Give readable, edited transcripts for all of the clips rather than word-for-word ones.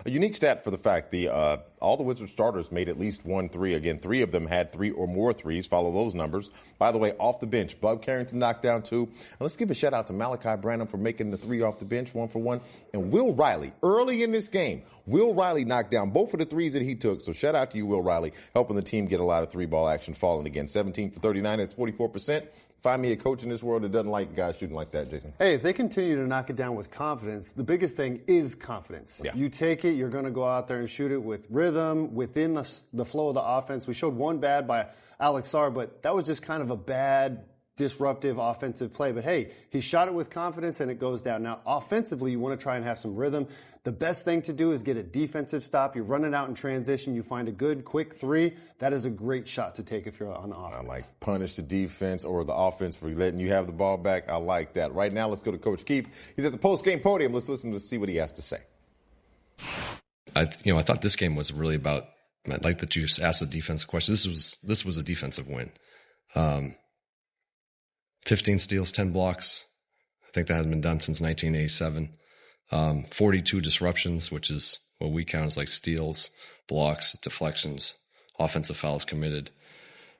A unique stat for the fact all the Wizards starters made at least 1 3. Again, 3 of them had 3 or more threes. Follow those numbers. By the way, off the bench, Bub Carrington knocked down 2. And let's give a shout out to Malachi Branham for making the 3 off the bench, 1 for 1. And Will Riley, early in this game, Will Riley knocked down both of the threes that he took. So shout out to you, Will Riley, helping the team get a lot of 3-ball action falling again. 17 for 39, that's 44%. Find me a coach in this world that doesn't like guys shooting like that, Jason. Hey, if they continue to knock it down with confidence, the biggest thing is confidence. Yeah. You take it, you're going to go out there and shoot it with rhythm, within the flow of the offense. We showed one bad by Alex Sarr, but that was just kind of a bad, disruptive offensive play. But hey, he shot it with confidence and it goes down. Now, offensively, you want to try and have some rhythm. The best thing to do is get a defensive stop. You're running out in transition. You find a good, quick 3. That is a great shot to take if you're on the offense. I like punish the defense or the offense for letting you have the ball back. I like that. Right now, let's go to Coach Keefe. He's at the post-game podium. Let's listen to see what he has to say. I thought this game was really about, I like that you asked a defensive question. This was a defensive win. 15 steals, 10 blocks. I think that hasn't been done since 1987. 42 disruptions, which is what we count as like steals, blocks, deflections, offensive fouls committed.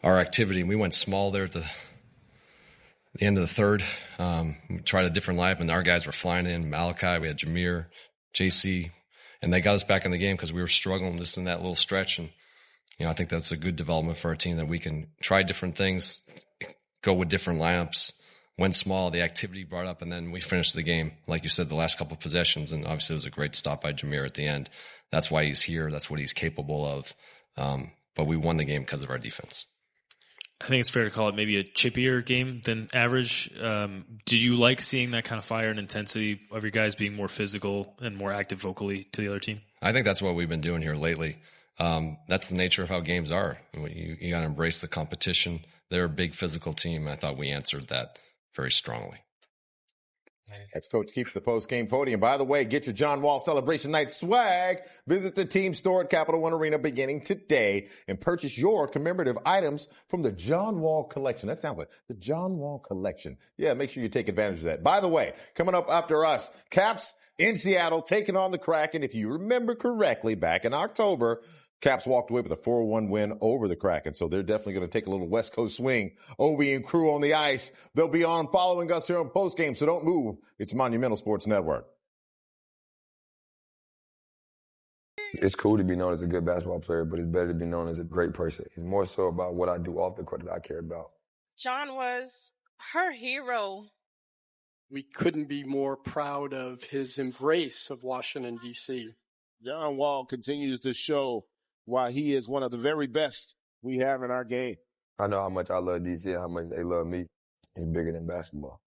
Our activity, we went small there at the end of the third. We tried a different lineup, and our guys were flying in. Malachi, we had Jameer, JC, and they got us back in the game because we were struggling just in that little stretch. And, I think that's a good development for our team that we can try different things, go with different lineups. Went small, the activity brought up, and then we finished the game. Like you said, the last couple of possessions, and obviously it was a great stop by Jameer at the end. That's why he's here. That's what he's capable of. But we won the game because of our defense. I think it's fair to call it maybe a chippier game than average. Did you like seeing that kind of fire and intensity of your guys being more physical and more active vocally to the other team? I think that's what we've been doing here lately. That's the nature of how games are. You got to embrace the competition. They're a big physical team. I thought we answered that very strongly. That's Coach Keefe, the post-game podium. By the way, get your John Wall Celebration Night swag. Visit the team store at Capital One Arena beginning today and purchase your commemorative items from the John Wall Collection. That sounds good. The John Wall Collection. Yeah, make sure you take advantage of that. By the way, coming up after us, Caps in Seattle taking on the Kraken. If you remember correctly, back in October, Caps walked away with a 4-1 win over the Kraken, so they're definitely going to take a little West Coast swing. Obi and crew on the ice. They'll be on following us here on postgame, so don't move. It's Monumental Sports Network. It's cool to be known as a good basketball player, but it's better to be known as a great person. It's more so about what I do off the court that I care about. John was her hero. We couldn't be more proud of his embrace of Washington, D.C. John Wall continues to show why he is one of the very best we have in our game. I know how much I love DC and how much they love me. It's bigger than basketball.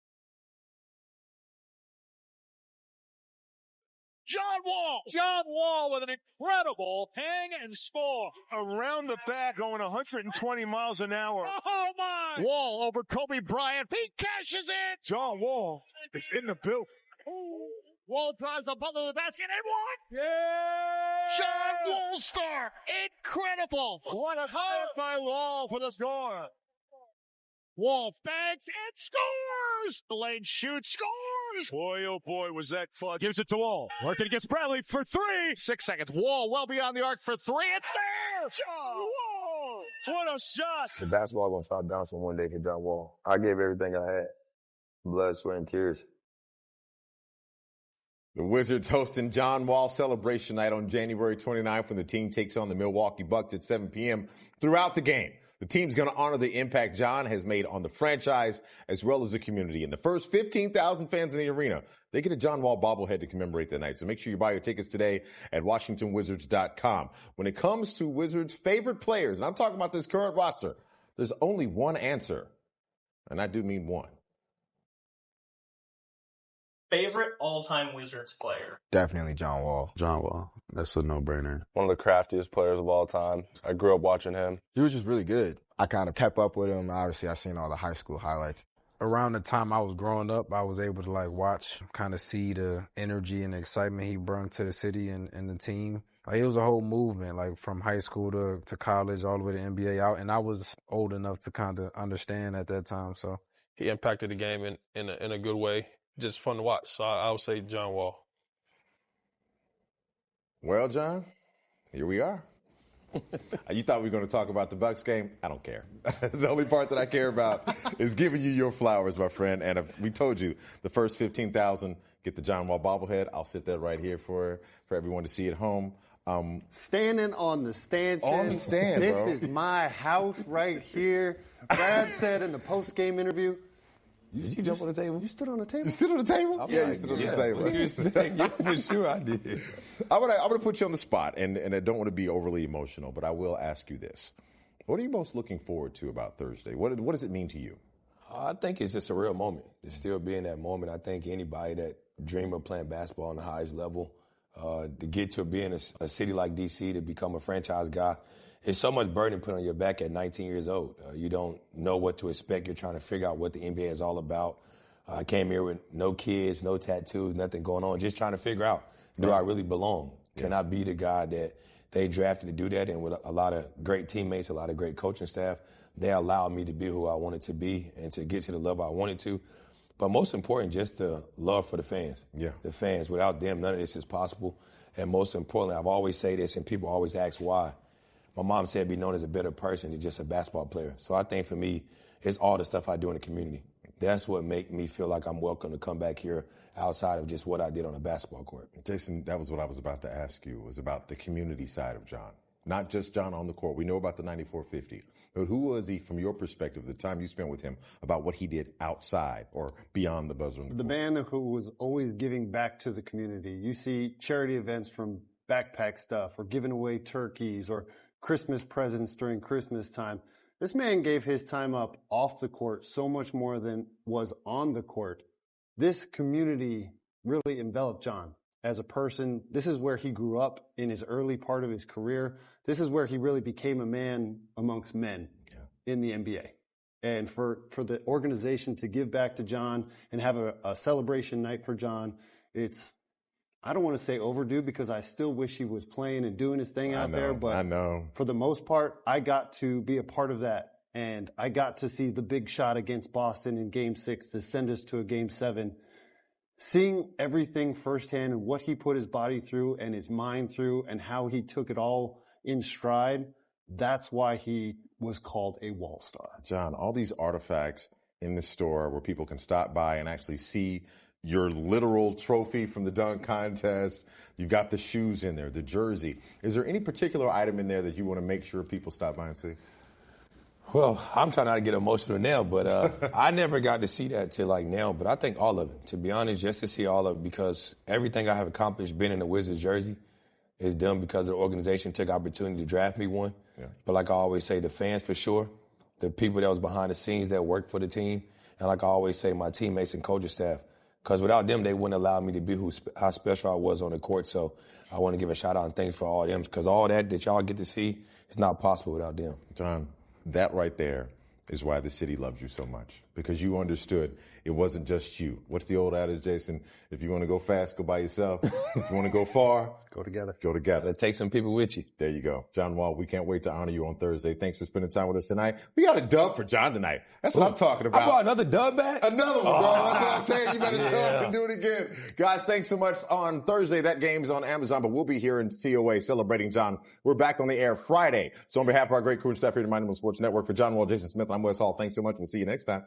John Wall with an incredible hang and score. Around the back going 120 miles an hour. Oh, my. Wall over Kobe Bryant. He cashes it. John Wall is in the building. Wall drives up under the basket and one. Yeah! John Wall star. Incredible. What a step by Wall for the score. Wall banks and scores. The lane shoots, scores. Boy, oh boy, was that clutch. Gives it to Wall. Working against Bradley for 3. 6 seconds. Wall well beyond the arc for 3. It's there. John Wall. What a shot. The basketball going to stop bouncing one day for John Wall. I gave everything I had. Blood, sweat, and tears. The Wizards hosting John Wall Celebration Night on January 29th when the team takes on the Milwaukee Bucks at 7 p.m. Throughout the game, the team's going to honor the impact John has made on the franchise as well as the community. And the first 15,000 fans in the arena, they get a John Wall bobblehead to commemorate the night. So make sure you buy your tickets today at WashingtonWizards.com. When it comes to Wizards' favorite players, and I'm talking about this current roster, there's only one answer, and I do mean one. Favorite all-time Wizards player? Definitely John Wall. John Wall. That's a no-brainer. One of the craftiest players of all time. I grew up watching him. He was just really good. I kind of kept up with him. Obviously, I seen all the high school highlights. Around the time I was growing up, I was able to watch, kind of see the energy and the excitement he brought to the city and the team. It was a whole movement, from high school to college, all the way to NBA out. And I was old enough to kind of understand at that time. So he impacted the game in a good way. Just fun to watch. So I would say John Wall. Well, John, here we are. You thought we were going to talk about the Bucks game? I don't care. The only part that I care about is giving you your flowers, my friend. And if we told you the first 15,000 get the John Wall bobblehead. I'll sit there right here for everyone to see at home. Standing on the stanchion. On the stand, This bro. is my house right here. Brad said in the post-game interview, Did you jump on the table? You stood on the table? You stood on the table? I'm Yeah, like, you stood on yeah. the table. Yeah, for sure I did. I'm gonna put you on the spot, and I don't want to be overly emotional, but I will ask you this. What are you most looking forward to about Thursday? What does it mean to you? I think it's just a real moment. To still be in that moment. I think anybody that dream of playing basketball on the highest level, to get to be in a city like D.C., to become a franchise guy, it's so much burden put on your back at 19 years old. You don't know what to expect. You're trying to figure out what the NBA is all about. I came here with no kids, no tattoos, nothing going on, just trying to figure out, do I really belong? Can I be the guy that they drafted to do that? And with a lot of great teammates, a lot of great coaching staff, they allowed me to be who I wanted to be and to get to the level I wanted to. But most important, just the love for the fans. Yeah. The fans. Without them, none of this is possible. And most importantly, I've always say this, and people always ask why. My mom said be known as a better person than just a basketball player. So I think for me, it's all the stuff I do in the community. That's what make me feel like I'm welcome to come back here outside of just what I did on a basketball court. Jason, that was what I was about to ask you, was about the community side of John. Not just John on the court. We know about the 94-50. But who was he, from your perspective, the time you spent with him, about what he did outside or beyond the buzzer? The man who was always giving back to the community. You see charity events from backpack stuff or giving away turkeys or Christmas presents during Christmas time. This man gave his time up off the court so much more than was on the court. This community really enveloped John as a person. This is where he grew up in his early part of his career. This is where he really became a man amongst men in the NBA. And for the organization to give back to John and have a celebration night for John, I don't want to say overdue because I still wish he was playing and doing his thing out there. But I know. For the most part, I got to be a part of that. And I got to see the big shot against Boston in Game 6 to send us to a Game 7. Seeing everything firsthand and what he put his body through and his mind through and how he took it all in stride, that's why he was called a wall star. John, all these artifacts in the store where people can stop by and actually see your literal trophy from the dunk contest. You've got the shoes in there, the jersey. Is there any particular item in there that you want to make sure people stop by and see? Well, I'm trying not to get emotional now, but I never got to see that till like now. But I think all of it, to be honest, just to see all of it, because everything I have accomplished being in the Wizards jersey is done because the organization took opportunity to draft me one. Yeah. But like I always say, the fans for sure, the people that was behind the scenes that worked for the team, and like I always say, my teammates and coaching staff. Because without them, they wouldn't allow me to be how special I was on the court. So I want to give a shout out and thanks for all them, because all that y'all get to see is not possible without them. John, that right there is why the city loves you so much, because you understood it wasn't just you. What's the old adage, Jason? If you want to go fast, go by yourself. If you want to go far, go together. Go together. Take some people with you. There you go. John Wall, we can't wait to honor you on Thursday. Thanks for spending time with us tonight. We got a dub for John tonight. That's what I'm talking about. I brought another dub back? Another one, bro. That's what I'm saying. You better show up and do it again. Guys, thanks so much. On Thursday, that game's on Amazon, but we'll be here in COA celebrating John. We're back on the air Friday. So on behalf of our great crew and staff here at the Mighty Sports Network, for John Wall, Jason Smith, I'm Wes Hall. Thanks so much. We'll see you next time.